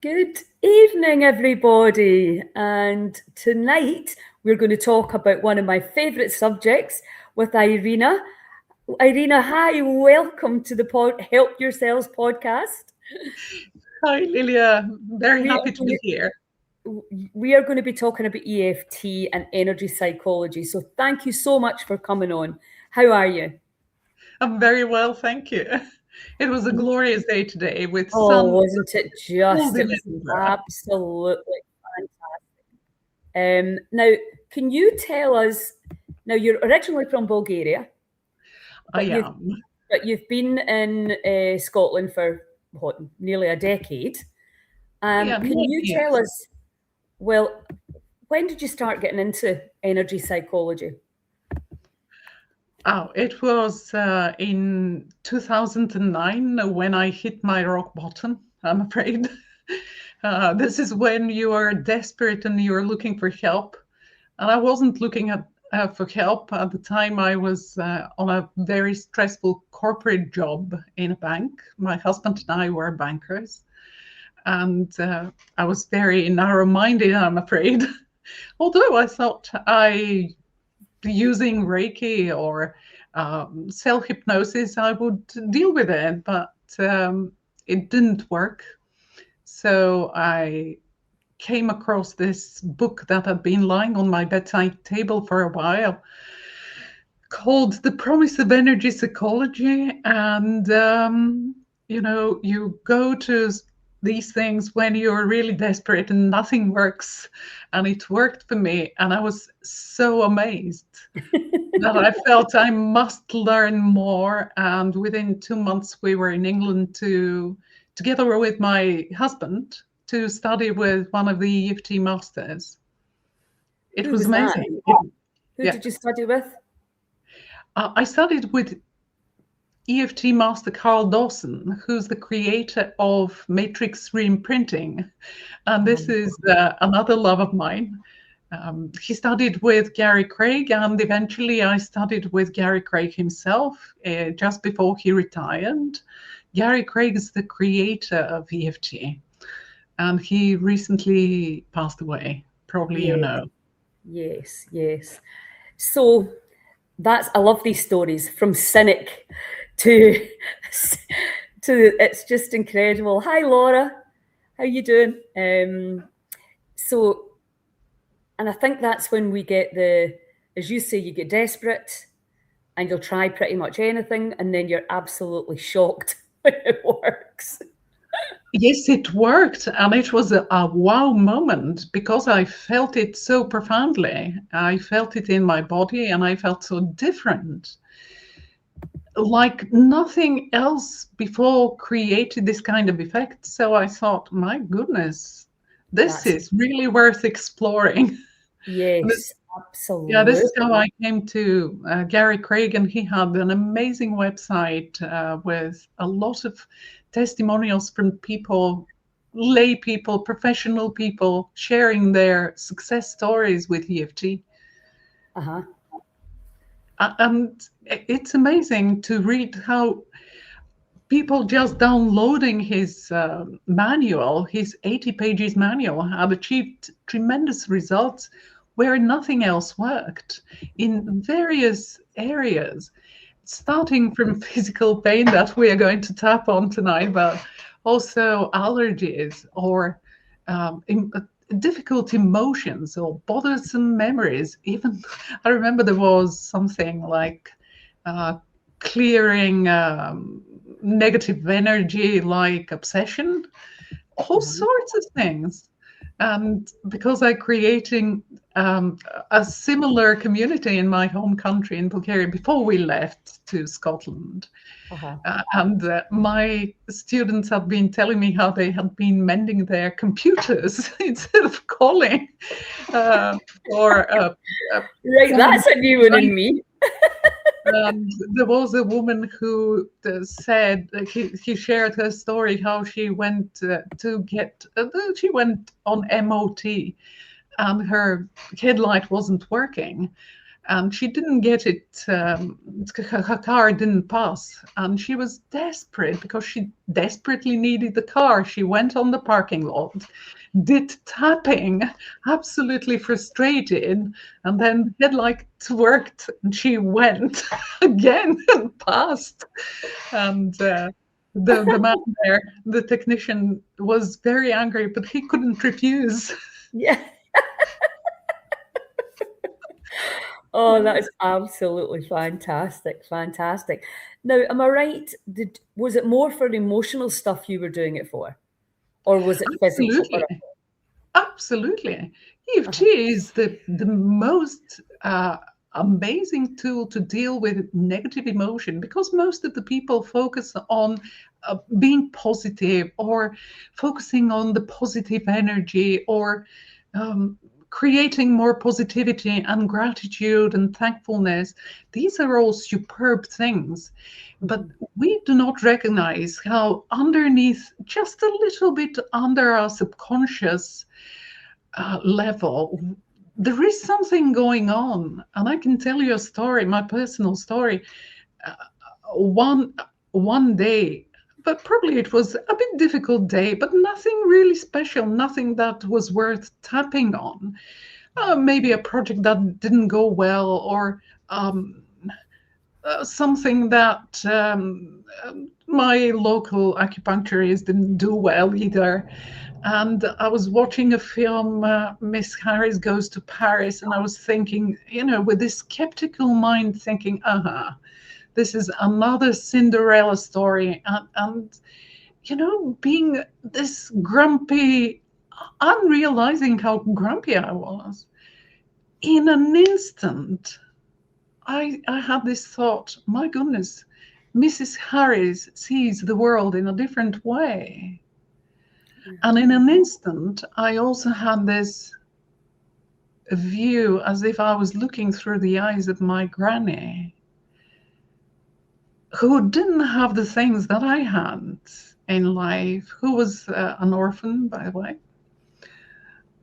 Good evening, everybody. And tonight we're going to talk about one of my favourite subjects with Irena. Irena, hi, welcome to the Help Yourselves podcast. Hi, Lilia. Very happy to be here. We are going to be talking about EFT and energy psychology. So thank you so much for coming on. How are you? I'm very well, thank you. It was a glorious day today with sun. Wasn't it just? It was absolutely fantastic. Now, can you tell us, now you're originally from Bulgaria. I am. But you've been in Scotland for, what, nearly a decade. Can you tell us, well, when did you start getting into energy psychology? Oh, it was in 2009 when I hit my rock bottom, I'm afraid. This is when you are desperate and you're looking for help. And I wasn't looking for help. At the time, I was on a very stressful corporate job in a bank. My husband and I were bankers. And I was very narrow-minded, I'm afraid. Although I thought using Reiki or self-hypnosis, I would deal with it, but it didn't work. So I came across this book that had been lying on my bedside table for a while called The Promise of Energy Psychology. And, you go to these things when you're really desperate and nothing works. And it worked for me. And I was so amazed that I felt I must learn more. And within 2 months, we were in England together with my husband to study with one of the EFT Masters. It was amazing. Who did you study with? I studied with EFT Master Karl Dawson, who's the creator of Matrix Reimprinting. And this is another love of mine. He studied with Gary Craig, and eventually I studied with Gary Craig himself just before he retired. Gary Craig is the creator of EFT, and he recently passed away, probably you know. Yes. So I love these stories from cynic to it's just incredible. Hi, Laura. How you doing? And I think that's when we get as you say, you get desperate and you'll try pretty much anything, and then you're absolutely shocked when it works. Yes, it worked. And it was a wow moment because I felt it so profoundly. I felt it in my body and I felt so different. Like nothing else before created this kind of effect. So I thought, my goodness, this is really worth exploring. Yes, absolutely. Yeah, this is how I came to Gary Craig, and he had an amazing website with a lot of testimonials from people, lay people, professional people sharing their success stories with EFT. And it's amazing to read how people just downloading his manual, his 80 pages manual, have achieved tremendous results where nothing else worked in various areas, starting from physical pain that we are going to tap on tonight, but also allergies or difficult emotions or bothersome memories. Even I remember there was something like clearing negative energy, like obsession, all sorts of things. And because I'm creating a similar community in my home country in Bulgaria before we left to Scotland. And my students have been telling me how they had been mending their computers instead of calling. Right, that's a new one in me. And there was a woman who said he shared her story how she went she went on MOT and her headlight wasn't working, and she didn't get it. Her car didn't pass, and she was desperate because she desperately needed the car. She went on the parking lot, did tapping, absolutely frustrated, and then the headlights worked, and she went again and passed. And the man there, the technician, was very angry, but he couldn't refuse. Yeah. Oh, that is absolutely fantastic. Fantastic. Now, am I right? Was it more for emotional stuff you were doing it for? Or was it physical? Absolutely. Absolutely. EFT is the most amazing tool to deal with negative emotion, because most of the people focus on being positive, or focusing on the positive energy, or creating more positivity and gratitude and thankfulness. These are all superb things. But we do not recognize how underneath, just a little bit under our subconscious level, there is something going on. And I can tell you a story, my personal story. One day, but probably it was a bit difficult day, but nothing really special, nothing that was worth tapping on. Maybe a project that didn't go well, or something that my local acupuncturist didn't do well either. And I was watching a film, Miss Harris Goes to Paris, and I was thinking, with this skeptical mind, thinking, this is another Cinderella story. And being this grumpy, unrealizing how grumpy I was. In an instant, I had this thought, my goodness, Mrs. Harris sees the world in a different way. And in an instant, I also had this view as if I was looking through the eyes of my granny, who didn't have the things that I had in life, who was an orphan, by the way,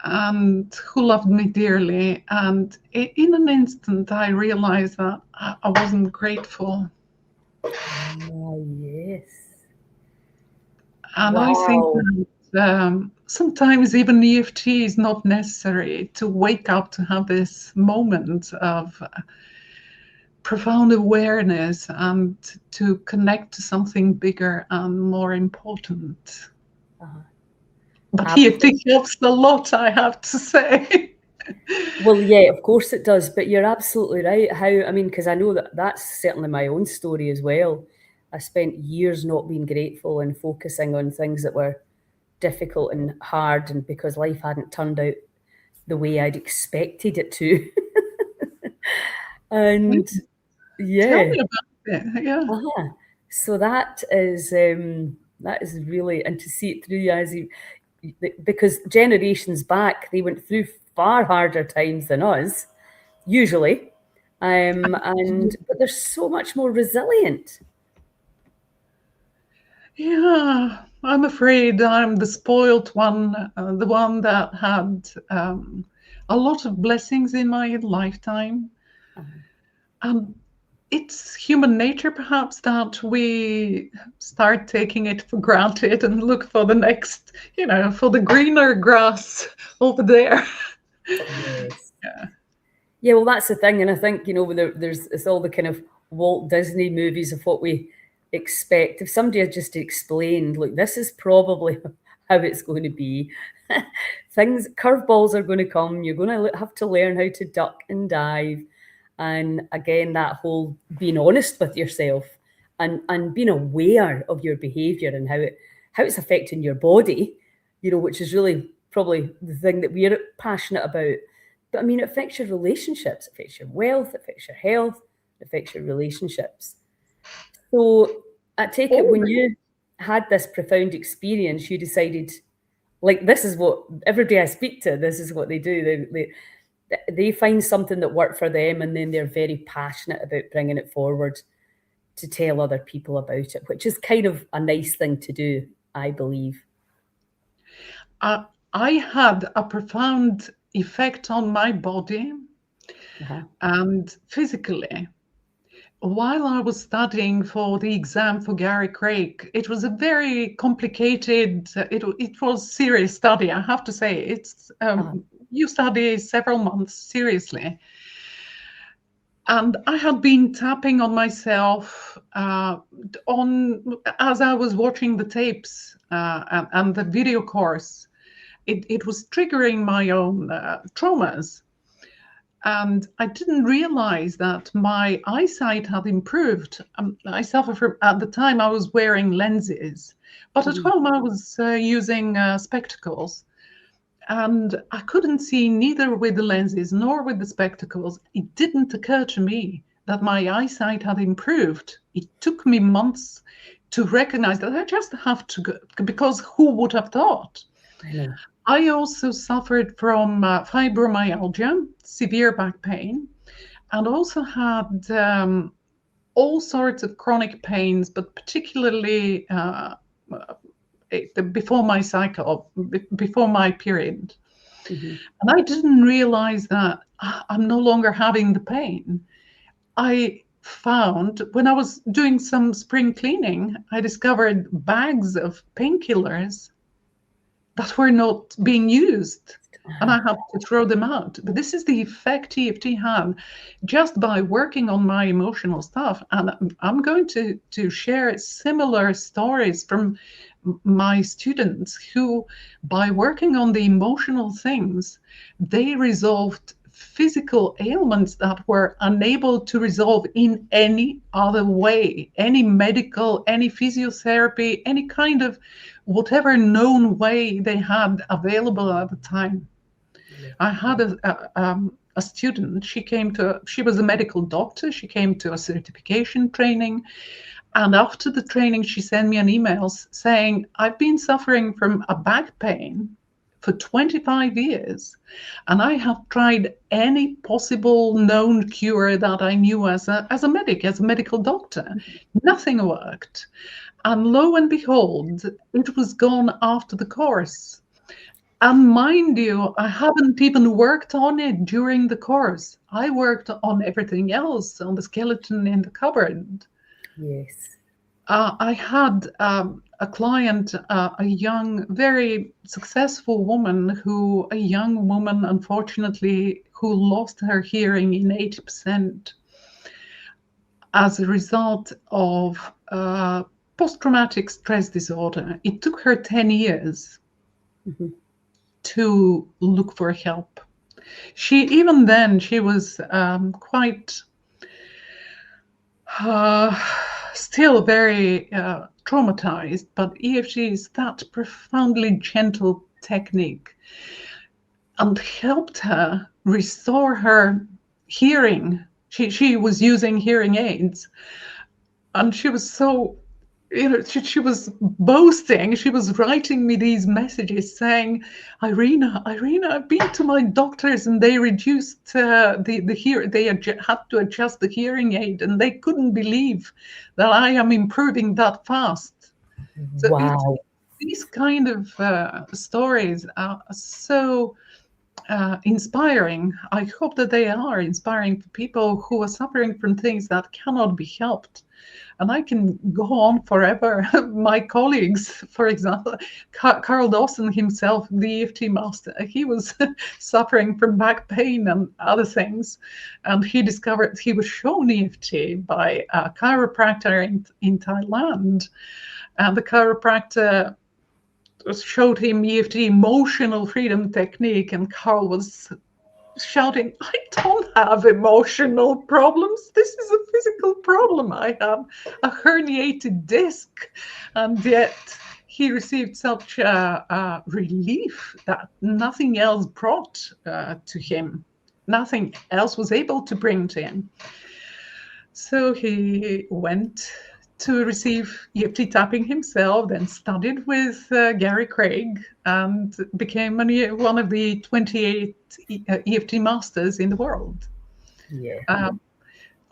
and who loved me dearly. And in an instant, I realized that I wasn't grateful. Oh, yes. And I think that sometimes even EFT is not necessary to wake up, to have this moment of profound awareness and to connect to something bigger and more important. But EFT helps a lot, I have to say. Well, yeah, of course it does. But you're absolutely right. Because I know that's certainly my own story as well. I spent years not being grateful and focusing on things that were difficult and hard, and because life hadn't turned out the way I'd expected it to. And yeah. Tell me about it. Yeah. So that is really, and to see it through because generations back, they went through far harder times than us, usually. But they're so much more resilient. Yeah, I'm afraid I'm the spoiled one, the one that had a lot of blessings in my lifetime. It's human nature, perhaps, that we start taking it for granted and look for the next, for the greener grass over there. Yes. Yeah, well, that's the thing. And I think, it's all the kind of Walt Disney movies of what we expect. If somebody had just explained, look, this is probably how it's going to be. Curveballs are going to come. You're going to have to learn how to duck and dive. And again, that whole being honest with yourself and being aware of your behavior and how it's affecting your body, which is really probably the thing that we're passionate about. But it affects your relationships, it affects your wealth, it affects your health, it affects your relationships. So I take it when you had this profound experience, you decided, like, this is what everybody I speak to, this is what they do. They find something that worked for them, and then they're very passionate about bringing it forward to tell other people about it, which is kind of a nice thing to do, I believe. I had a profound effect on my body And physically, while I was studying for the exam for Gary Craig, it was a very complicated, it was serious study, I have to say. It's you study several months seriously. And I had been tapping on myself as I was watching the tapes and the video course. It was triggering my own traumas. And I didn't realize that my eyesight had improved. I suffered from, at the time, I was wearing lenses, but at home I was using spectacles. And I couldn't see neither with the lenses nor with the spectacles. It didn't occur to me that my eyesight had improved. It took me months to recognize that I just have to go, because who would have thought? I also suffered from fibromyalgia, severe back pain, and also had all sorts of chronic pains, but particularly before my cycle, before my period. And I didn't realize that I'm no longer having the pain. I found when I was doing some spring cleaning, I discovered bags of painkillers that were not being used, and I had to throw them out. But this is the effect EFT had just by working on my emotional stuff. And I'm going to share similar stories from my students who, by working on the emotional things, they resolved physical ailments that were unable to resolve in any other way, any medical, any physiotherapy, any kind of whatever known way they had available at the time. I had a student, she was a medical doctor, she came to a certification training, and after the training she sent me an email saying, I've been suffering from a back pain for 25 years, and I have tried any possible known cure that I knew as a medical doctor. Nothing worked. And lo and behold, it was gone after the course. And mind you, I haven't even worked on it during the course. I worked on everything else, on the skeleton in the cupboard. Yes. I had a client, a young, very successful woman unfortunately, who lost her hearing in 80% as a result of post-traumatic stress disorder. It took her 10 years to look for help. Even then, she was quite still very traumatized, but EFT is that profoundly gentle technique and helped her restore her hearing. She was using hearing aids, and she was so, she was boasting. She was writing me these messages saying, Irena, I've been to my doctors and they reduced the hearing. They had to adjust the hearing aid, and they couldn't believe that I am improving that fast. So wow. These kind of stories are so inspiring. I hope that they are inspiring for people who are suffering from things that cannot be helped. And I can go on forever. My colleagues, for example, Karl Dawson himself, the EFT Master, he was suffering from back pain and other things. And he was shown EFT by a chiropractor in Thailand. And the chiropractor showed him EFT, emotional freedom technique, and Karl was shouting, I don't have emotional problems. This is a physical problem. I have a herniated disc. And yet he received such relief that nothing else brought to him. Nothing else was able to bring to him. So he went to receive EFT tapping himself, then studied with Gary Craig, and became one of the 28 EFT Masters in the world. Yeah.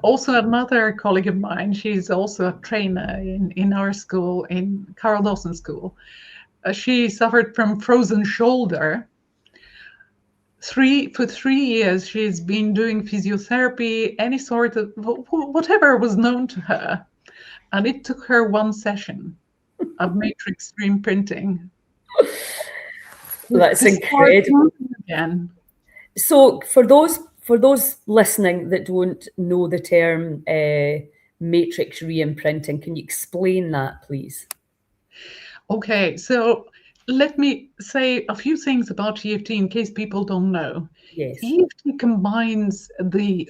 Also, another colleague of mine, she's also a trainer in our school, in Karl Dawson school. She suffered from frozen shoulder. for 3 years, she's been doing physiotherapy, any sort of whatever was known to her. And it took her one session of matrix reimprinting. That's to start incredible. moving again. So for those listening that don't know the term matrix reimprinting, can you explain that, please? Okay, so let me say a few things about EFT in case people don't know. Yes. EFT combines the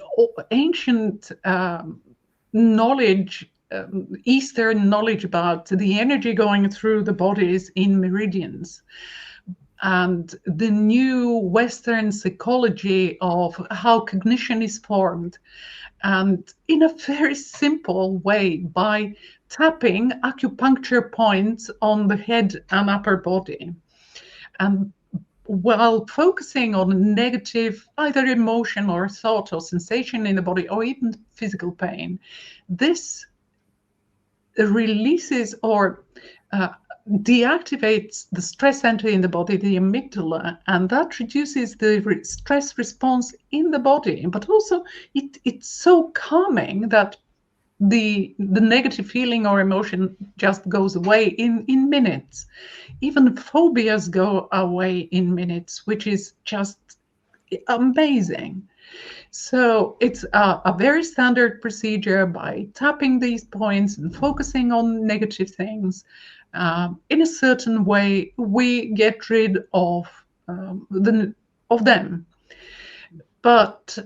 ancient knowledge, Eastern knowledge about the energy going through the bodies in meridians, and the new Western psychology of how cognition is formed, and in a very simple way, by tapping acupuncture points on the head and upper body. And while focusing on negative, either emotion or thought or sensation in the body, or even physical pain, this releases or deactivates the stress center in the body, the amygdala, and that reduces the stress response in the body. But also, it's so calming that the negative feeling or emotion just goes away in minutes. Even phobias go away in minutes, which is just amazing. So it's a very standard procedure. By tapping these points and focusing on negative things in a certain way, we get rid of them. But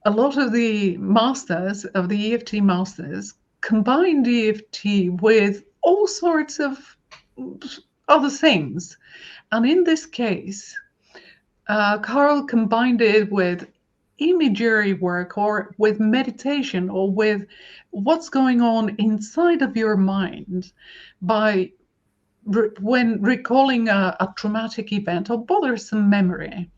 a lot of the masters of the EFT masters combined EFT with all sorts of other things. And in this case, Karl combined it with imagery work, or with meditation, or with what's going on inside of your mind, by when recalling a traumatic event or bothersome memory,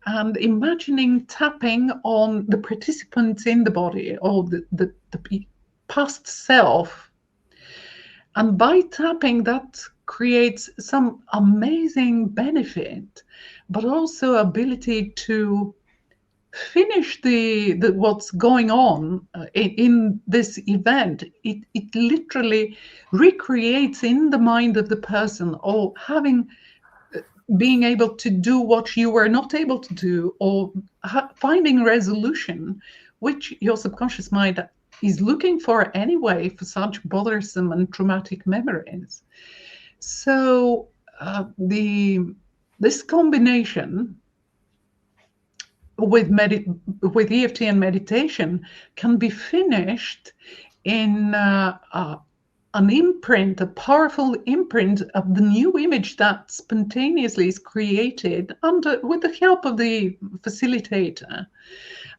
and imagining tapping on the participants in the body, or the past self. And by tapping, that creates some amazing benefit, but also ability to finish the what's going on in this event. It literally recreates in the mind of the person, or being able to do what you were not able to do, or finding resolution, which your subconscious mind is looking for anyway for such bothersome and traumatic memories. So this combination with EFT and meditation can be finished in an imprint, a powerful imprint of the new image that spontaneously is created with the help of the facilitator,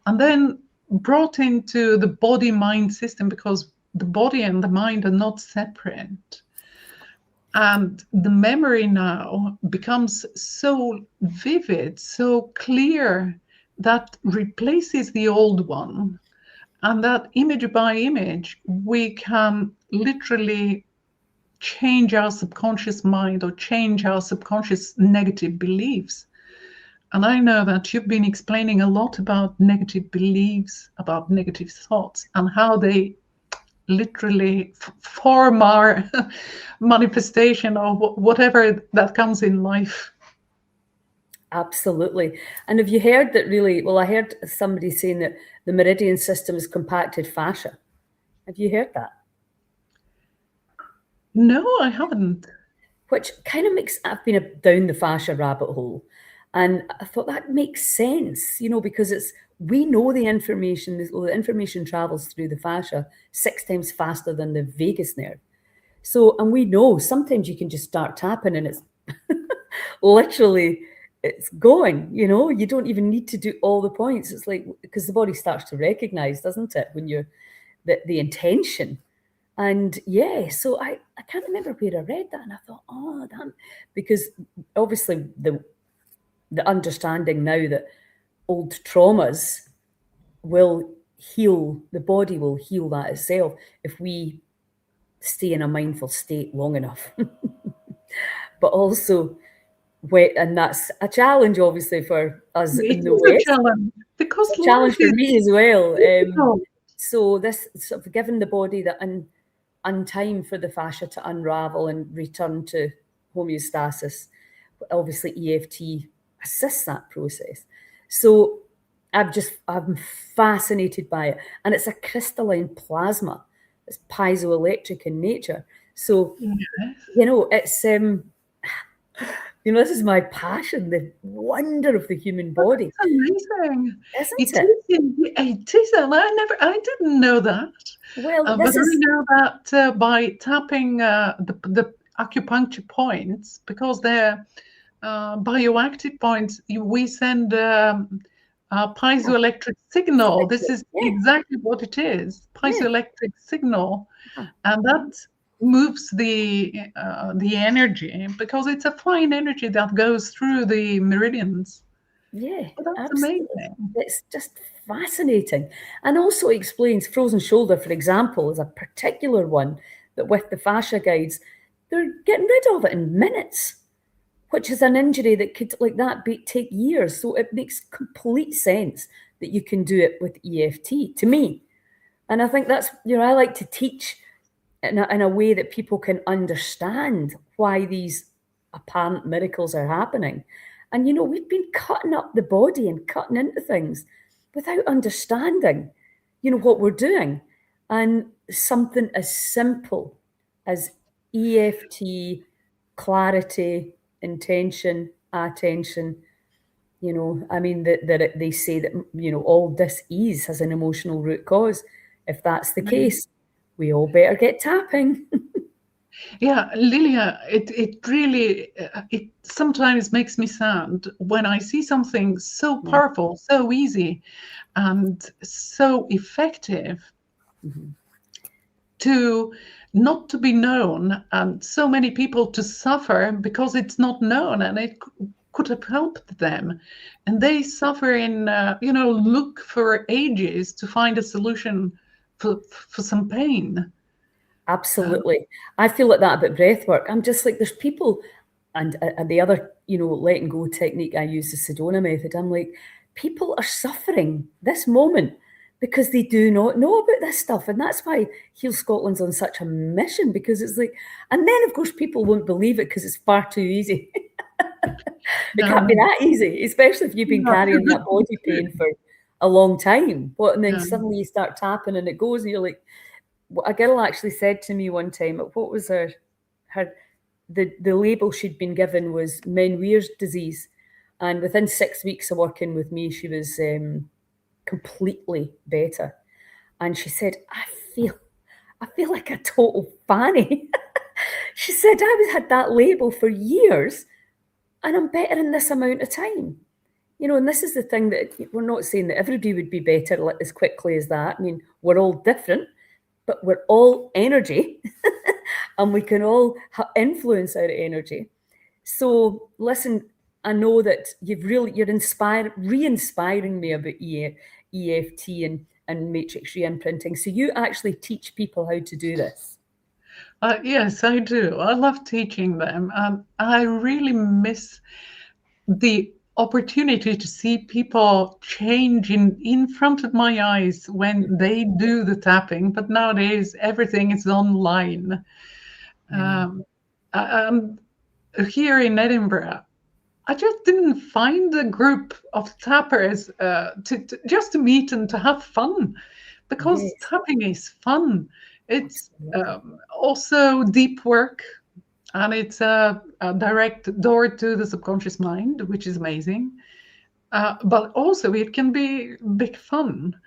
and then brought into the body-mind system, because the body and the mind are not separate. And the memory now becomes so vivid, so clear, that replaces the old one. And that image by image, we can literally change our subconscious mind, or change our subconscious negative beliefs. And I know that you've been explaining a lot about negative beliefs, about negative thoughts, and how they literally form our manifestation, or whatever that comes in life. Absolutely. And have you heard that really, well, I heard somebody saying that the meridian system is compacted fascia. Have you heard that? No, I haven't. Which kind of makes, I've been down the fascia rabbit hole, and I thought that makes sense, because we know the information travels through the fascia 6 times faster than the vagus nerve. So, and we know sometimes you can just start tapping and it's literally, it's going, you don't even need to do all the points. It's like, because the body starts to recognize, doesn't it, when you're the intention. And yeah, so I can't remember where I read that, and I thought, oh, damn, because obviously the understanding now that old traumas will heal, the body will heal that itself if we stay in a mindful state long enough. But also, And that's a challenge, obviously, for us It in the is a West. challenge because A challenge life for is me as well. difficult. So this sort of giving the body the untime for the fascia to unravel and return to homeostasis. Obviously, EFT assists that process. So I'm fascinated by it. And it's a crystalline plasma. It's piezoelectric in nature. So, Yes. it's this is my passion, the wonder of the human body. That's amazing. Isn't It it? is, and I didn't know that. Well, But this I is know that by tapping the acupuncture points, because they're bioactive points, we send a piezoelectric signal. This is yeah, exactly what it is, yeah. piezoelectric signal, Uh-huh. and that moves the energy, because it's a fine energy that goes through the meridians. Yeah, Oh, that's absolutely. amazing. It's just fascinating. And also explains frozen shoulder, for example, is a particular one that with the fascia guides, they're getting rid of it in minutes, which is an injury that could, like that, take years. So it makes complete sense that you can do it with EFT to me. And I think that's, I like to teach in a way that people can understand why these apparent miracles are happening. And, we've been cutting up the body and cutting into things without understanding, what we're doing. And something as simple as EFT, clarity, intention, attention, that they say that, all dis-ease has an emotional root cause. If that's the case, we all better get tapping. Yeah, Lilia, it really it sometimes makes me sad when I see something so powerful, so easy, and so effective Mhm. to not to be known, and so many people to suffer because it's not known, and it could have helped them, and they suffer in look for ages to find a solution for some pain. Absolutely. I feel like that about breath work. I'm just like, there's people, and the other, letting go technique I use, the Sedona method. I'm like, people are suffering this moment because they do not know about this stuff. And that's why Heal Scotland's on such a mission, because it's like, and then of course people won't believe it because it's far too easy. It can't be that easy, especially if you've been carrying that body pain for a long time. And then suddenly you start tapping and it goes, and you're like, a girl actually said to me one time, what was the label she'd been given was Meniere's disease. And within 6 weeks of working with me, she was completely better. And she said, I feel like a total fanny. She said, had that label for years and I'm better in this amount of time. And this is the thing, that we're not saying that everybody would be better as quickly as that. I mean, we're all different, but we're all energy and we can all influence our energy. So listen, I know that you're re-inspiring me about EFT and Matrix Reimprinting. So you actually teach people how to do this. Yes, I do. I love teaching them. I really miss the opportunity to see people change in front of my eyes when they do the tapping. But nowadays, everything is online. Here in Edinburgh, I just didn't find a group of tappers just to meet and to have fun, because tapping is fun. It's also deep work, and it's a direct door to the subconscious mind, which is amazing. But also it can be big fun.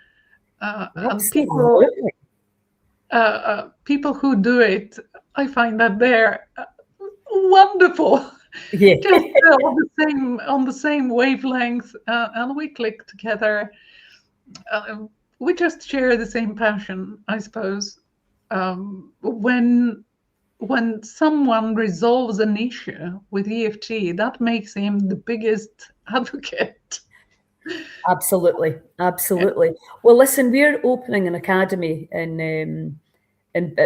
And people who do it, I find that they're wonderful. Yeah. Just on the same wavelength, and we click together. We just share the same passion, I suppose. When someone resolves an issue with EFT, that makes him the biggest advocate. Absolutely. Well, listen, we're opening an academy at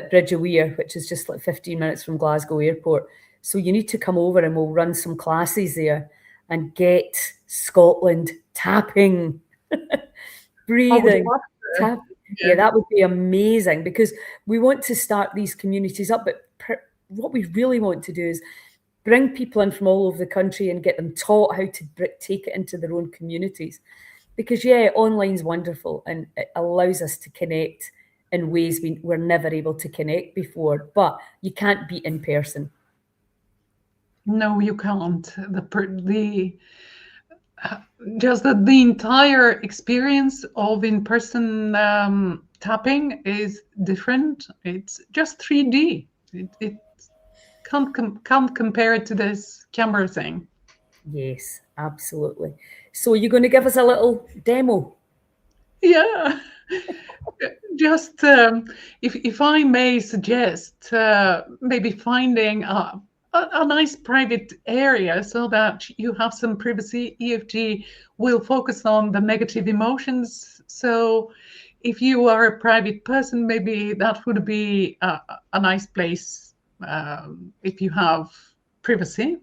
Bridge of Weir, which is just like 15 minutes from Glasgow Airport. So you need to come over and we'll run some classes there and get Scotland tapping, breathing, tapping. Yeah, that would be amazing, because we want to start these communities up. But what we really want to do is bring people in from all over the country and get them taught how to take it into their own communities. Because, yeah, online's wonderful and it allows us to connect in ways we were never able to connect before, but you can't beat in person. No, you can't. Just that the entire experience of in-person tapping is different. It's just 3D. It can't compare it to this camera thing. Yes, absolutely. So you're going to give us a little demo? Yeah. Just if I may suggest, maybe finding a nice private area so that you have some privacy. EFT will focus on the negative emotions. So if you are a private person, maybe that would be a nice place if you have privacy.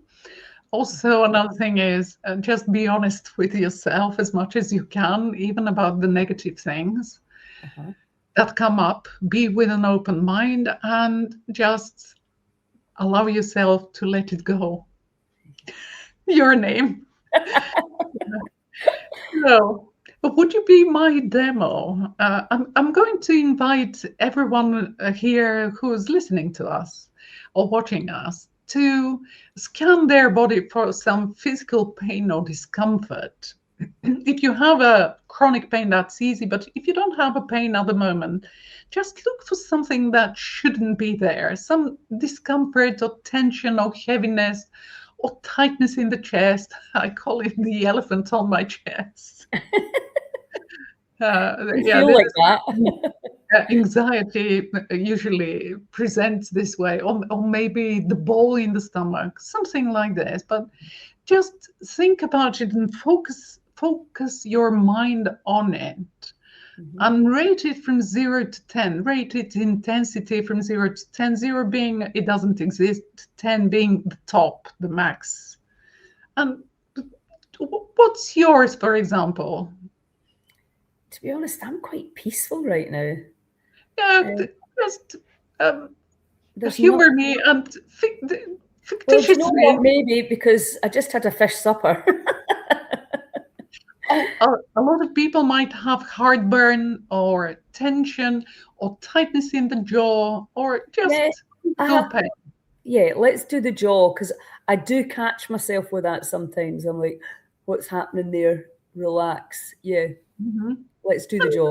Also, another thing is just be honest with yourself as much as you can, even about the negative things that come up. Be with an open mind and just allow yourself to let it go. Your name. So, would you be my demo? I'm going to invite everyone here who's listening to us or watching us to scan their body for some physical pain or discomfort. If you have a chronic pain, that's easy, but if you don't have a pain at the moment, just look for something that shouldn't be there, some discomfort or tension or heaviness or tightness in the chest. I call it the elephant on my chest. Feel like that. Anxiety usually presents this way, or maybe the ball in the stomach, something like this. But just think about it and focus your mind on it. And rate it from 0 to 10. Rate its intensity from 0 to 10. 0 being it doesn't exist, 10 being the top, the max. And what's yours, for example? To be honest, I'm quite peaceful right now. Yeah, just humor me and fictitiously. Well, you know what, maybe because I just had a fish supper. A lot of people might have heartburn or tension or tightness in the jaw or just pain. Yeah, let's do the jaw, because I do catch myself with that sometimes. I'm like, what's happening there? Relax. Yeah. Let's do the jaw.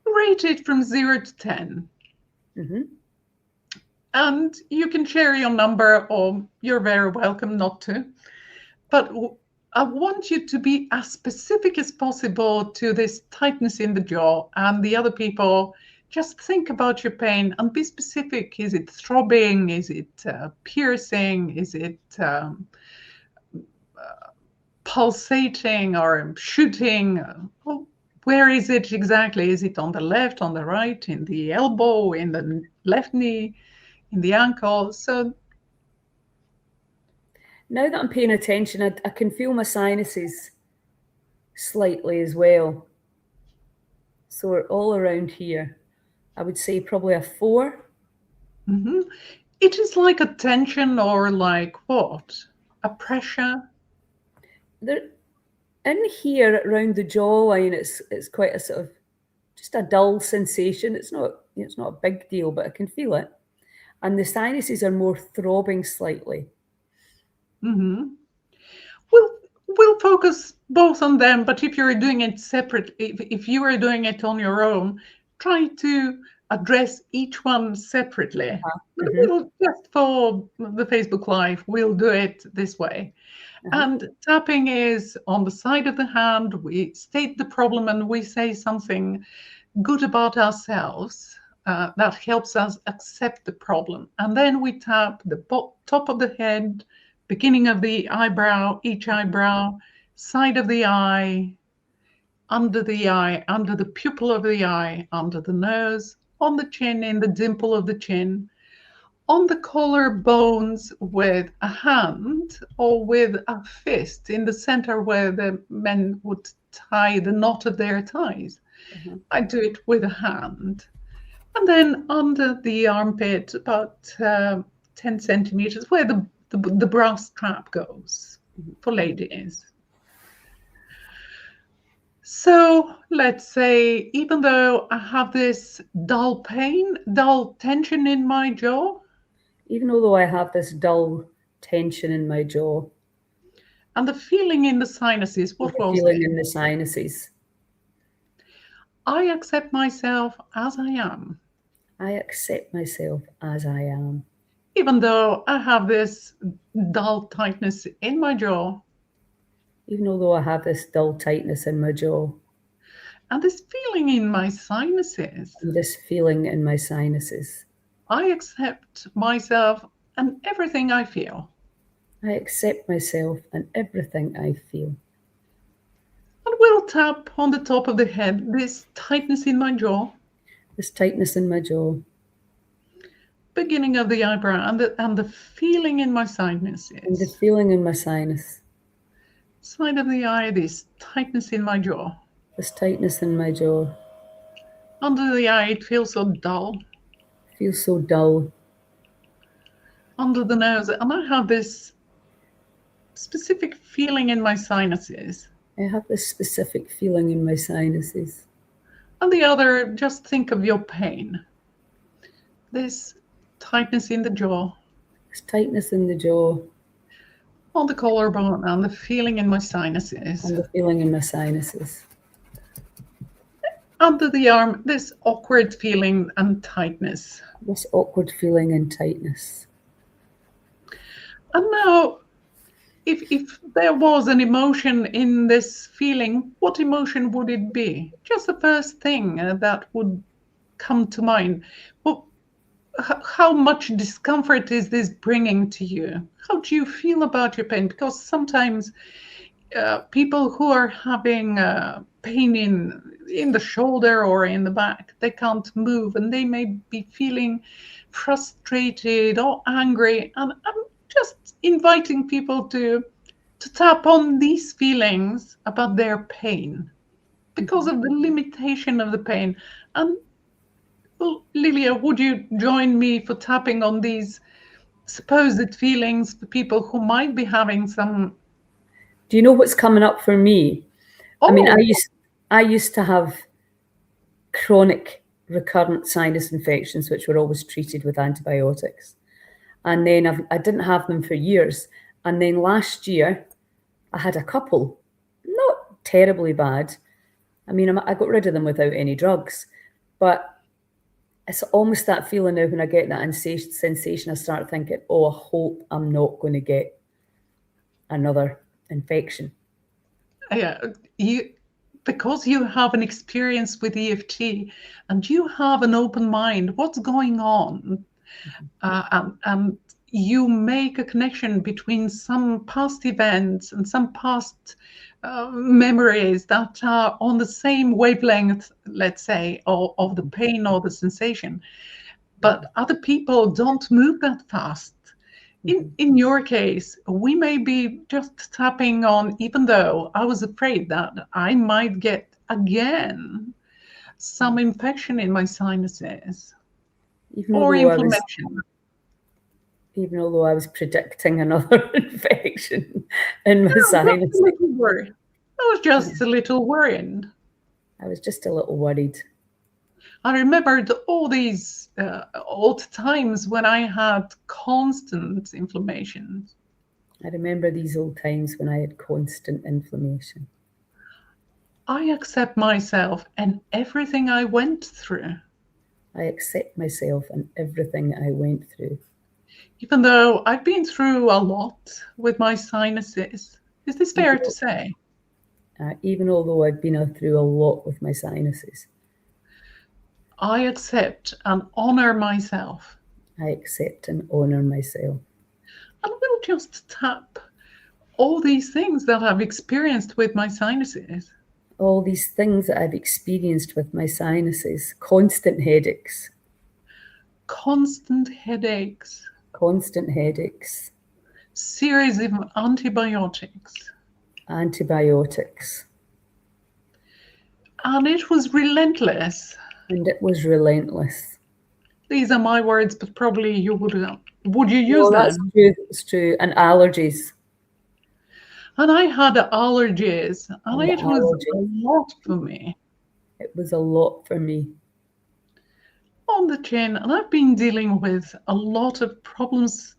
Rate it from 0 to 10. And you can share your number, or you're very welcome not to. But I want you to be as specific as possible to this tightness in the jaw, and the other people just think about your pain and be specific. Is it throbbing? Is it piercing? Is it pulsating or shooting? Where is it exactly? Is it on the left, on the right, in the elbow, in the left knee, in the ankle? So now that I'm paying attention, I can feel my sinuses slightly as well. So we're all around here. I would say probably a 4. It is like a tension or like what? A pressure? There, in here around the jawline, it's quite a sort of just a dull sensation. It's not a big deal, but I can feel it. And the sinuses are more throbbing slightly. We'll focus both on them, but if you're doing it separate, if you are doing it on your own, try to address each one separately. Just for the Facebook Live, we'll do it this way. And tapping is on the side of the hand. We state the problem and we say something good about ourselves that helps us accept the problem. And then we tap the top of the head, beginning of the eyebrow, each eyebrow, side of the eye, under the pupil of the eye, under the nose, on the chin, in the dimple of the chin, on the collarbones with a hand or with a fist in the center where the men would tie the knot of their ties. I do it with a hand. And then under the armpit, about 10 centimeters, where the brass strap goes for ladies. So let's say, even though I have this dull pain, dull tension in my jaw, Even although I have this dull tension in my jaw, and the feeling in the sinuses, what was feeling it? in the sinuses, I accept myself as I am, I accept myself as I am. even though I have this dull tightness in my jaw, Even although I have this dull tightness in my jaw, and this feeling in my sinuses, and this feeling in my sinuses, I accept myself and everything I feel. I accept myself and everything I feel. And we'll tap on the top of the head, this tightness in my jaw, This tightness in my jaw, beginning of the eyebrow, and the feeling in my and the sinuses. feeling in my sinus, Side of the eye, this tightness in my jaw. this tightness in my jaw, Under the eye, it feels so dull. feels so dull. Under the nose, and I have this specific feeling in my sinuses. I have this specific feeling in my sinuses. And the other, just think of your pain. This tightness in the jaw, This tightness in the jaw, on the collarbone, and the feeling in my sinuses. and the feeling in my sinuses. Under the arm, this awkward feeling and tightness. This awkward feeling and tightness. And now, if there was an emotion in this feeling, what emotion would it be? Just the first thing that would come to mind. Well, how much discomfort is this bringing to you? How do you feel about your pain? Because sometimes people who are having pain in the shoulder or in the back, they can't move, and they may be feeling frustrated or angry. And I'm just inviting people to tap on these feelings about their pain because of the limitation of the pain. And well, Lilia, would you join me for tapping on these supposed feelings for people who might be having some? Do you know what's coming up for me? Oh, I mean, I used to have chronic recurrent sinus infections, which were always treated with antibiotics. And then I didn't have them for years. And then last year, I had a couple, not terribly bad. I mean, I got rid of them without any drugs. But it's almost that feeling now when I get that sensation, I start thinking, oh, I hope I'm not going to get another infection. yeah, because you have an experience with EFT and you have an open mind, what's going on? And you make a connection between some past events and some past memories that are on the same wavelength, let's say, of the pain or the sensation. But other people don't move that fast. In your case, we may be just tapping on, even though I was afraid that I might get again some infection in my sinuses or inflammation. Even although I was predicting another infection in my sinuses. I was just a little worried. I was just a little worried. I remembered all these old times when I had constant inflammation. I remember these old times when I had constant inflammation. I accept myself and everything I went through. I accept myself and everything I went through. Even though I've been through a lot with my sinuses. Is this fair to say? Even although I've been through a lot with my sinuses. I accept and honor myself. I accept and honor myself. And we'll just tap all these things that I've experienced with my sinuses. All these things that I've experienced with my sinuses. Constant headaches. constant headaches, constant headaches, series of antibiotics. antibiotics, And it was relentless. and it was relentless. These are my words, but probably you would you use No, that's them? true. It's true. And allergies. And I had allergies, and And it was a allergies. lot for me It was a lot for me. on the chin. And I've been dealing with a lot of problems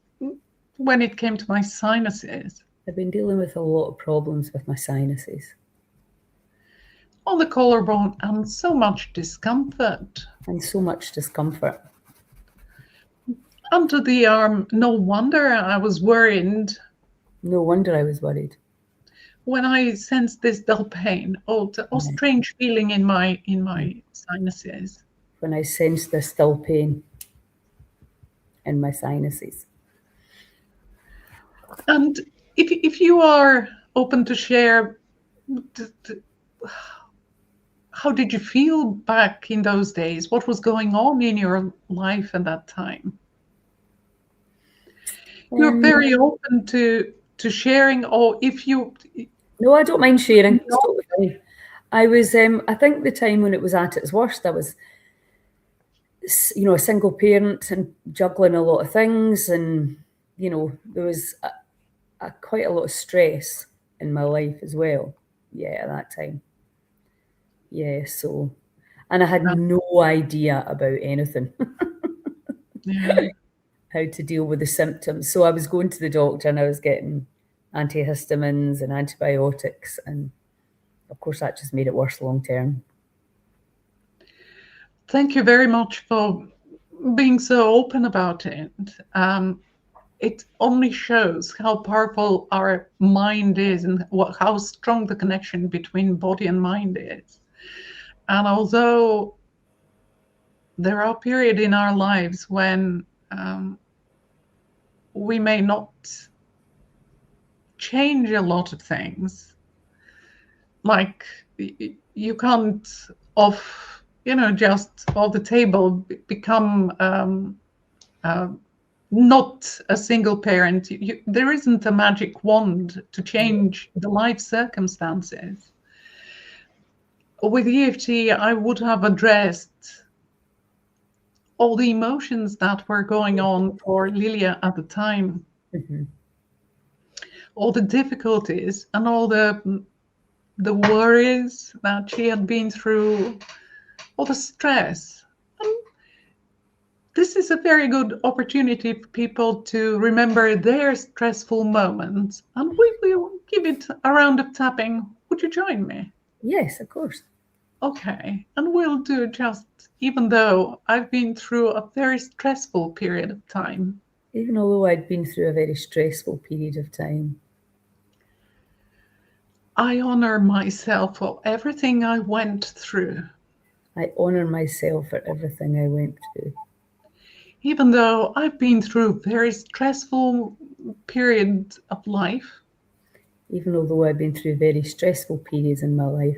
when it came to my sinuses. I've been dealing with a lot of problems with my sinuses. On the collarbone, and so much discomfort. And so much discomfort. Under the arm, no wonder I was worried. No wonder I was worried. When I sensed this dull pain, or strange feeling in my sinuses. When I sensed this dull pain in my sinuses. And if you are open to share, how did you feel back in those days? What was going on in your life at that time? You're very open to sharing, or if you... No, I don't mind sharing. It's totally fine. I was, I think the time when it was at its worst, I was, you know, a single parent and juggling a lot of things. And, you know, there was quite a lot of stress in my life as well. Yeah, at that time. Yeah, so, and I had no idea about anything. Yeah. How to deal with the symptoms. So I was going to the doctor and I was getting antihistamines and antibiotics. And of course, that just made it worse long term. Thank you very much for being so open about it. It only shows how powerful our mind is and how strong the connection between body and mind is. And although there are periods in our lives when we may not change a lot of things, like you can't just off the table become not a single parent. There isn't a magic wand to change the life circumstances. With EFT, I would have addressed all the emotions that were going on for Lilia at the time, all the difficulties and all the worries that she had been through, all the stress. And this is a very good opportunity for people to remember their stressful moments. And we will give it a round of tapping. Would you join me? Yes, of course. Okay, and we'll do just, even though I've been through a very stressful period of time. Even although I'd been through a very stressful period of time. I honor myself for everything I went through. I honor myself for everything I went through. Even though I've been through very stressful periods of life. Even although I've been through very stressful periods in my life.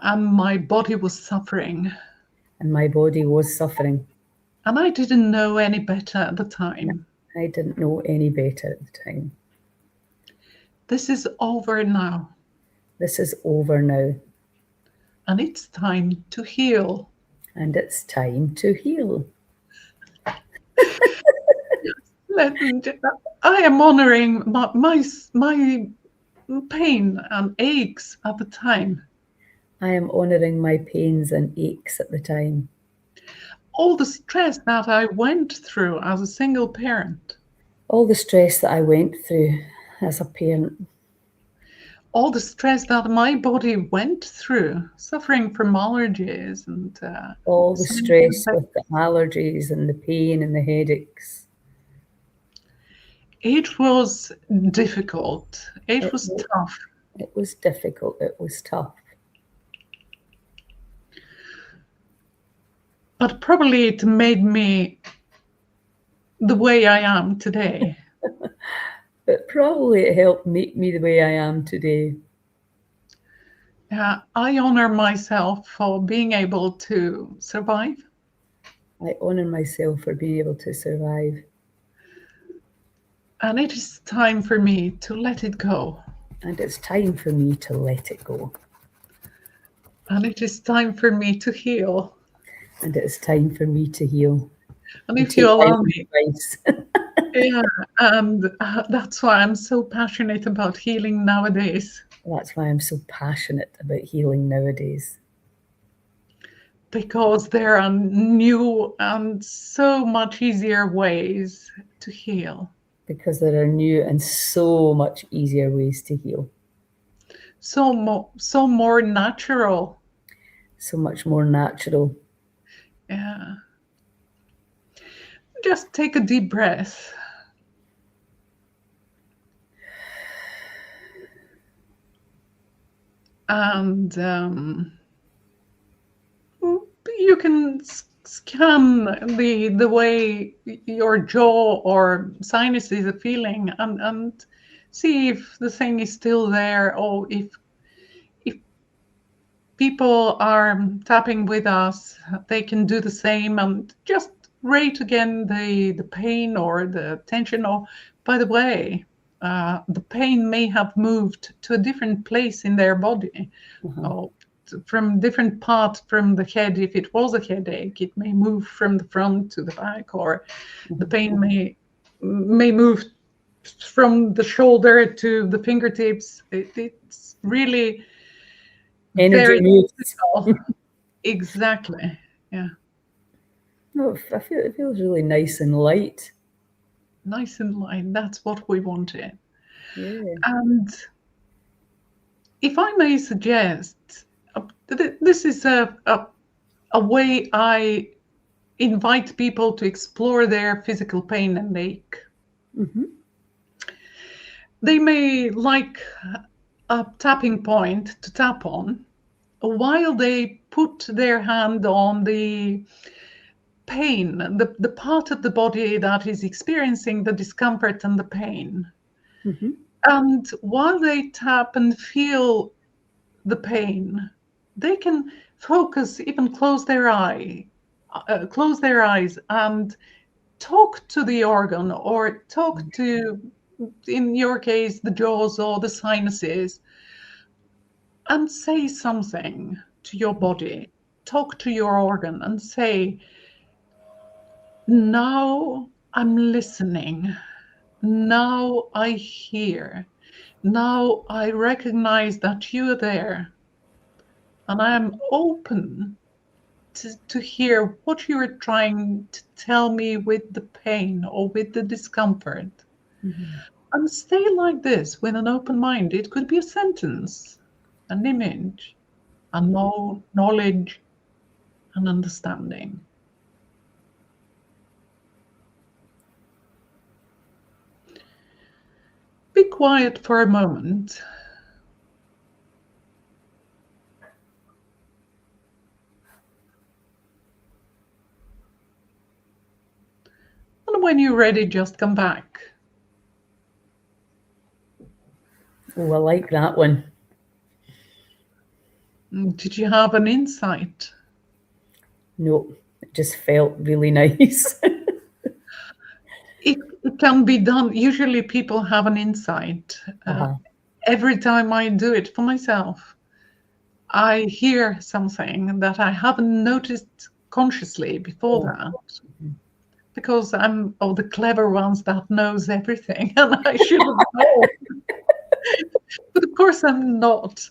And my body was suffering. And my body was suffering. And I didn't know any better at the time. I didn't know any better at the time. This is over now. This is over now. And it's time to heal. And it's time to heal. I am honoring my pain and aches at the time. I am honoring my pains and aches at the time. All the stress that I went through as a single parent. All the stress that I went through as a parent. All the stress that my body went through, suffering from allergies and... all the stress with the allergies and the pain and the headaches. It was difficult. It was tough. It was difficult. It was tough. But probably it made me the way I am today. But probably it helped make me the way I am today. I honor myself for being able to survive. I honor myself for being able to survive. And it is time for me to let it go. And it's time for me to let it go. And it is time for me to heal. And it's time for me to heal. And if you take my allow own me, advice. yeah, and that's why I'm so passionate about healing nowadays. That's why I'm so passionate about healing nowadays. Because there are new and so much easier ways to heal. Because there are new and so much easier ways to heal. So more natural. So much more natural. Yeah. Just take a deep breath. And you can scan the way your jaw or sinuses are feeling, and see if the thing is still there, or if people are tapping with us, they can do the same, and just rate again the pain or the tension. Or, by the way, the pain may have moved to a different place in their body, or from different part from the head. If it was a headache, it may move from the front to the back, or the pain may move from the shoulder to the fingertips. It's really Energy very moves. Exactly. Yeah. No, it feels really nice and light. Nice and light. That's what we wanted. Yeah. And if I may suggest, this is a way I invite people to explore their physical pain and ache. Mm-hmm. They may like a tapping point to tap on while they put their hand on the pain, the part of the body that is experiencing the discomfort and the pain. Mm-hmm. And while they tap and feel the pain, they can focus, even close their eyes and talk to the organ, or talk to, in your case, the jaws or the sinuses, and say something to your body. Talk to your organ and say, now I'm listening. Now I hear. Now I recognize that you're there. And I am open to hear what you're trying to tell me with the pain or with the discomfort. Mm-hmm. And stay like this with an open mind. It could be a sentence, an image, a knowledge, an understanding. Be quiet for a moment. And when you're ready, just come back. Oh, I like that one. Did you have an insight? No, it just felt really nice. It can be done. Usually people have an insight. Every time I do it for myself, I hear something that I haven't noticed consciously before that. Because I'm of the clever ones that knows everything, and I should have known. But of course I'm not.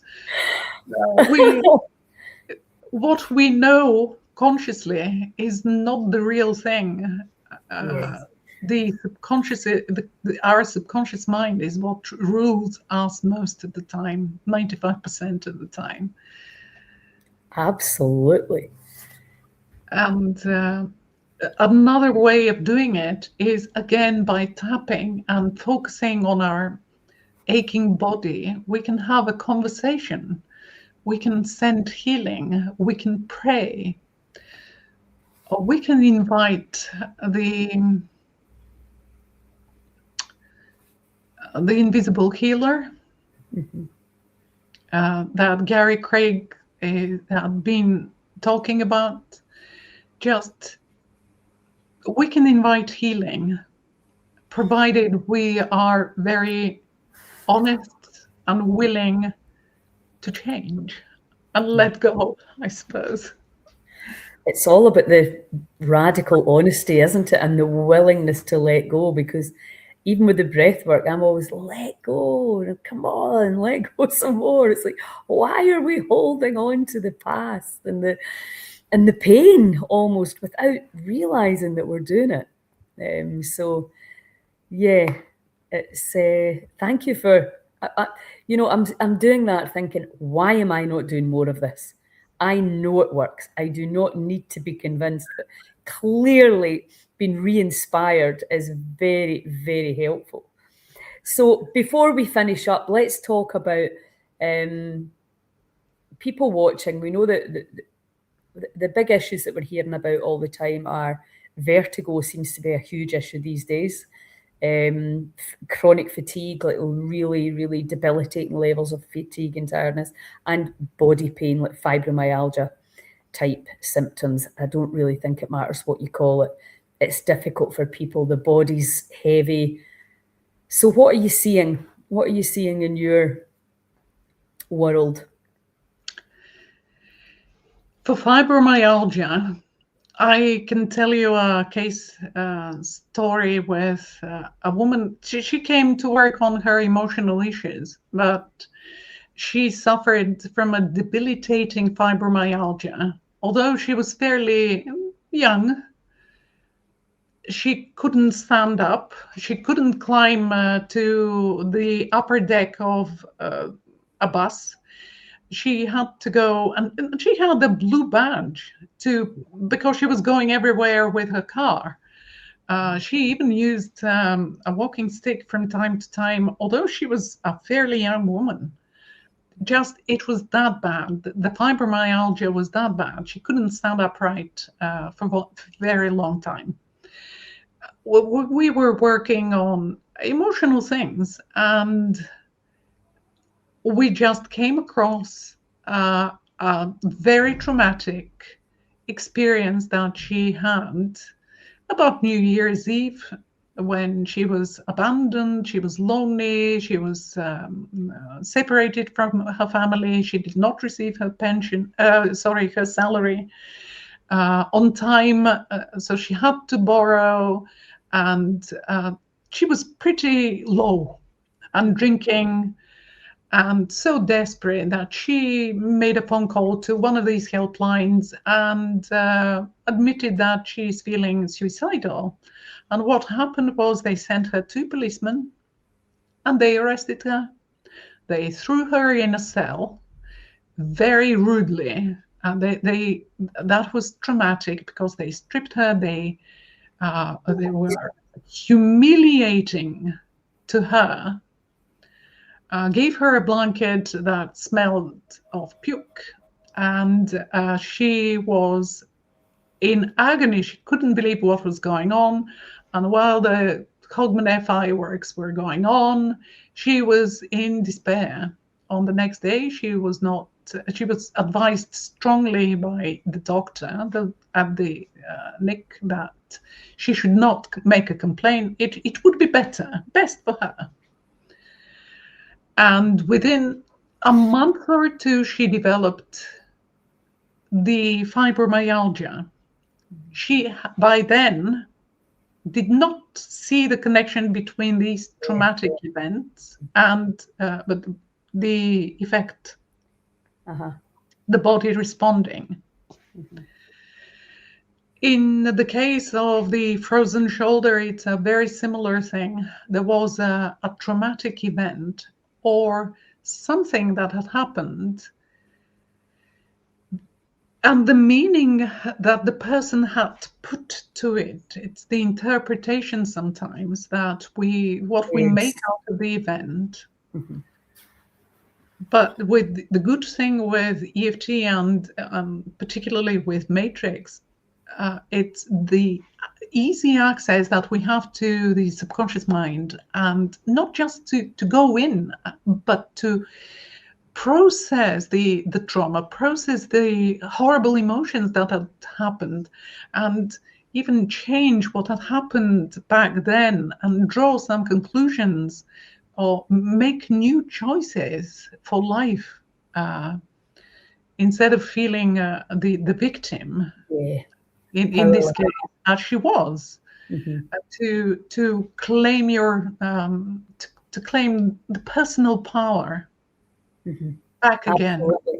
What we know consciously is not the real thing. Yes. The subconscious, our subconscious mind is what rules us most of the time, 95% of the time. Absolutely. And another way of doing it is, again, by tapping and focusing on our aching body. We can have a conversation. We can send healing. We can pray. Or we can invite the invisible healer that Gary Craig had been talking about. Just we can invite healing, provided we are very honest and willing to change and let go, I suppose. It's all about the radical honesty, isn't it? And the willingness to let go, because even with the breath work, I'm always let go. Come on, let go some more. It's like, why are we holding on to the past and the pain almost without realizing that we're doing it? So yeah, it's thank you for I'm doing that thinking, why am I not doing more of this? I know it works. I do not need to be convinced, but clearly being re-inspired is very, very helpful. So before we finish up, let's talk about people watching. We know that the big issues that we're hearing about all the time are vertigo seems to be a huge issue these days. Chronic fatigue, like really, really debilitating levels of fatigue and tiredness, and body pain, like fibromyalgia type symptoms. I don't really think it matters what you call it. It's difficult for people. The body's heavy. So what are you seeing? What are you seeing in your world? For fibromyalgia, I can tell you a case story with a woman. She came to work on her emotional issues, but she suffered from a debilitating fibromyalgia. Although she was fairly young, she couldn't stand up. She couldn't climb to the upper deck of a bus. She had to go, and she had a blue badge because she was going everywhere with her car. She even used a walking stick from time to time, although she was a fairly young woman. It was that bad. The fibromyalgia was that bad. She couldn't stand upright for a very long time. We were working on emotional things, and we just came across a very traumatic experience that she had about New Year's Eve, when she was abandoned, she was lonely, she was separated from her family, she did not receive her her salary on time, so she had to borrow, and she was pretty low and drinking, and so desperate that she made a phone call to one of these helplines and admitted that she's feeling suicidal. And what happened was they sent her 2 policemen and they arrested her. They threw her in a cell very rudely, and that was traumatic because they stripped her. They were humiliating to her. Gave her a blanket that smelled of puke, and she was in agony. She couldn't believe what was going on. And while the Cogman fireworks were going on, she was in despair. On the next day, she was advised strongly by the doctor at the NIC that she should not make a complaint. It would be best for her. And within a month or two, she developed the fibromyalgia. She, by then, did not see the connection between these traumatic events and but the effect, the body responding. Mm-hmm. In the case of the frozen shoulder, it's a very similar thing. There was a traumatic event or something that had happened, and the meaning that the person had put to it, it's the interpretation sometimes that we make out of the event. Mm-hmm. But with the good thing with EFT and particularly with Matrix, it's the easy access that we have to the subconscious mind, and not just to go in, but to process the trauma, process the horrible emotions that had happened, and even change what had happened back then and draw some conclusions or make new choices for life, instead of feeling the victim, Yeah. in this Powerless. case, as she was. To claim your to claim the personal power back again. Absolutely.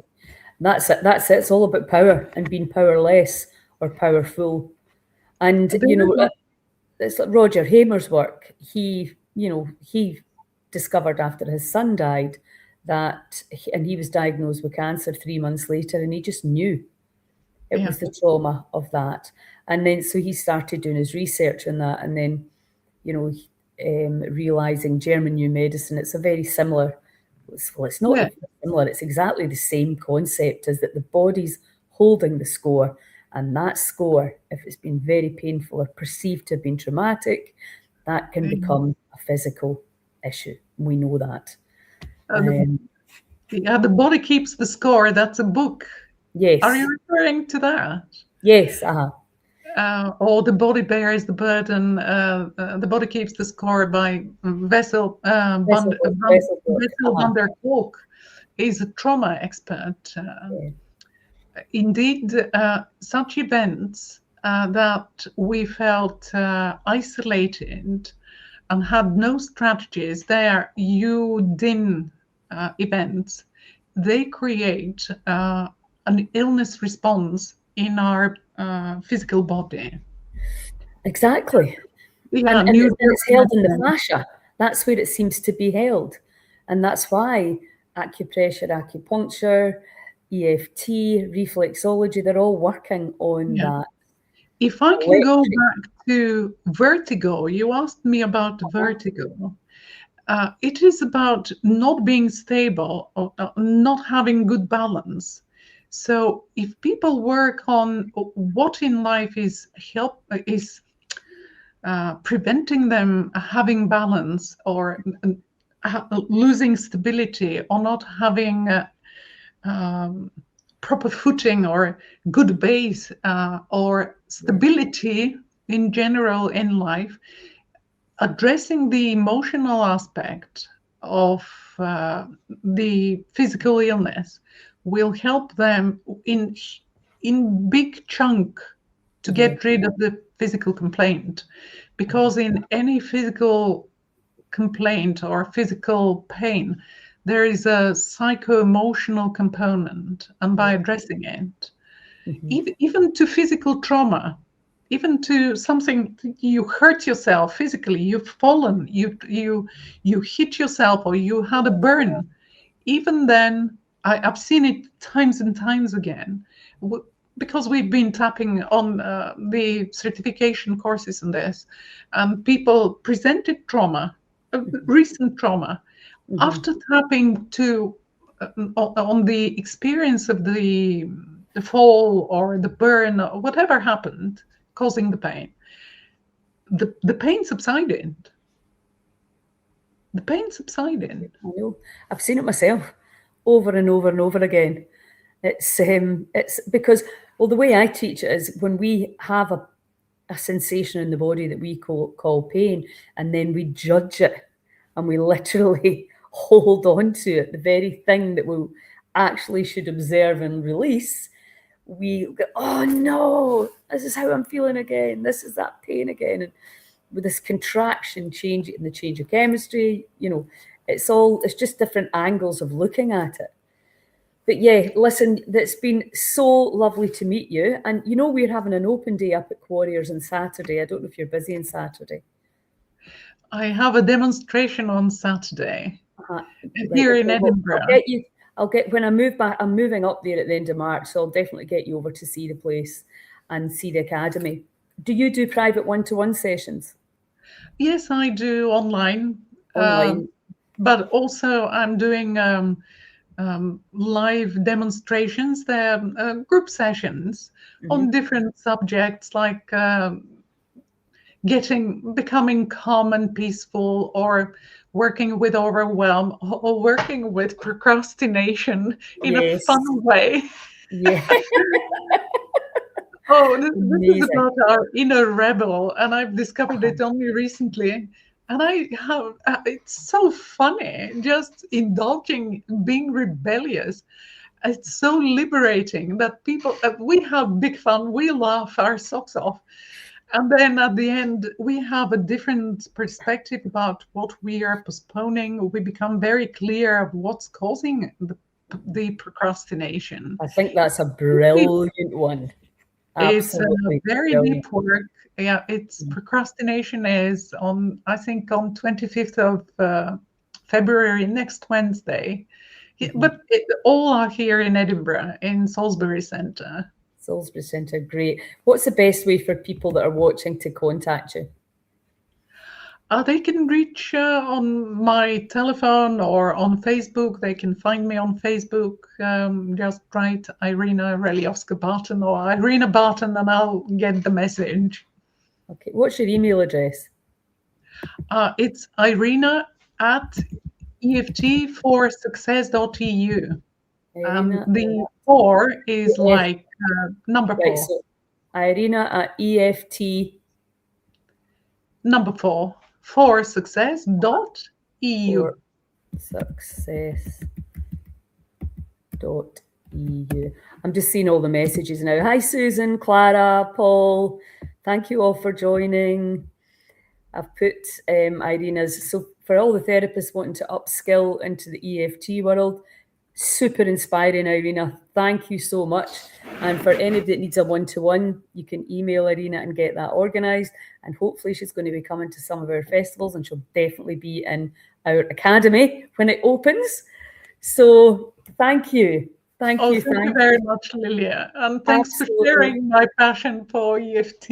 That's it. That's it. It's all about power and being powerless or powerful. And, you know, it's like Roger Hamer's work. He discovered after his son died that, and he was diagnosed with cancer 3 months later, and he just knew it was the trauma of that. And then, so he started doing his research on that, and then, realizing German new medicine, it's a very similar, well, it's not even similar, it's exactly the same concept, is that the body's holding the score, and that score, if it's been very painful or perceived to have been traumatic, that can become a physical issue. We know that. The Body Keeps the Score, that's a book. Yes. Are you referring to that? Yes. Or The Body Bears the Burden, The Body Keeps the Score by Wessel van der Kolk. He's a trauma expert. Indeed, such events that we felt isolated and had no strategies, they are UDIN events. They create an illness response in our physical body. Exactly. Yeah, and it's held in the fascia. That's where it seems to be held. And that's why acupressure, acupuncture, EFT, reflexology, they're all working on that. If I can go back to vertigo, you asked me about vertigo. It is about not being stable or not having good balance. So if people work on what in life is preventing them having balance or losing stability or not having proper footing or good base or stability in general in life, addressing the emotional aspect of the physical illness will help them in big chunk to get rid of the physical complaint. Because in any physical complaint or physical pain, there is a psycho-emotional component, and by addressing it, even to physical trauma, even to something, you hurt yourself physically, you've fallen, you hit yourself, or you had a burn, even then, I've seen it times and times again, because we've been tapping on the certification courses on this, people presented trauma, recent trauma, after tapping to on the experience of the fall or the burn or whatever happened causing the pain, the pain subsided. The pain subsided. I know. I've seen it myself over and over and over again. It's because, well, the way I teach it is when we have a sensation in the body that we call pain, and then we judge it and we literally hold on to it, the very thing that we actually should observe and release, we go, oh no, this is how I'm feeling again. This is that pain again. And with this contraction, changing the change of chemistry, it's just different angles of looking at it. But yeah, listen, it's been so lovely to meet you. And we're having an open day up at Quarriers on Saturday. I don't know if you're busy on Saturday. I have a demonstration on Saturday here in Edinburgh. When I move back, I'm moving up there at the end of March, so I'll definitely get you over to see the place and see the academy. Do you do private one-to-one sessions? Yes, I do online. But also I'm doing live demonstrations. They're group sessions on different subjects, like becoming calm and peaceful, or working with overwhelm, or working with procrastination in a fun way. Yeah. Oh, this is Amazing. about our inner rebel, and I've discovered it only recently. And I have, it's so funny, just indulging, being rebellious. It's so liberating that people, we have big fun, we laugh our socks off. And then at the end, we have a different perspective about what we are postponing. We become very clear of what's causing the procrastination. I think that's a brilliant one. It's Absolutely very brilliant. deep work. Yeah, it's procrastination is on, I think, on 25th of February, next Wednesday. Yeah, but all are here in Edinburgh, in Salisbury Centre. Salisbury Centre, great. What's the best way for people that are watching to contact you? They can reach on my telephone or on Facebook. They can find me on Facebook. Just write Irena Reliowska Barton or Irena Barton, and I'll get the message. Okay, what's your email address? It's Irena at EFT.Success.eu. Irena, The 4 is EF like number right, 4. so Irena at EFT Number 4. For success.eu. for success.eu. I'm just seeing all the messages now. Hi, Susan, Clara, Paul. Thank you all for joining. I've put Irena's, so for all the therapists wanting to upskill into the EFT world, super inspiring, Irena. Thank you so much. And for anybody that needs a one-to-one, you can email Irena and get that organised. And hopefully she's going to be coming to some of our festivals, and she'll definitely be in our academy when it opens. So thank you. Thank you. Thank you very much, Lilia. And thanks for sharing my passion for EFT.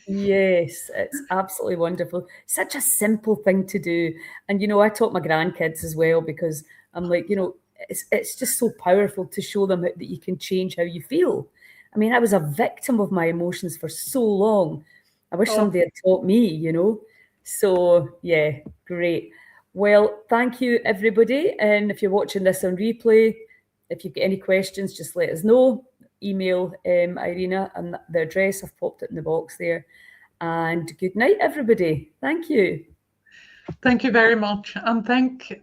Yes, it's absolutely wonderful. Such a simple thing to do. And, you know, I taught my grandkids as well, because I'm like, you know, it's just so powerful to show them that you can change how you feel. I mean, I was a victim of my emotions for so long. I wish somebody had taught me, you know. So, yeah, great. Well, thank you, everybody. And if you're watching this on replay, if you've got any questions, just let us know. Email Irena, and the address, I've popped it in the box there. And good night, everybody. Thank you. Thank you very much. And thank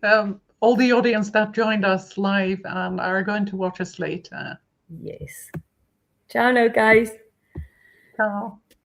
all the audience that joined us live and are going to watch us later. Yes. Ciao now, guys. Ciao.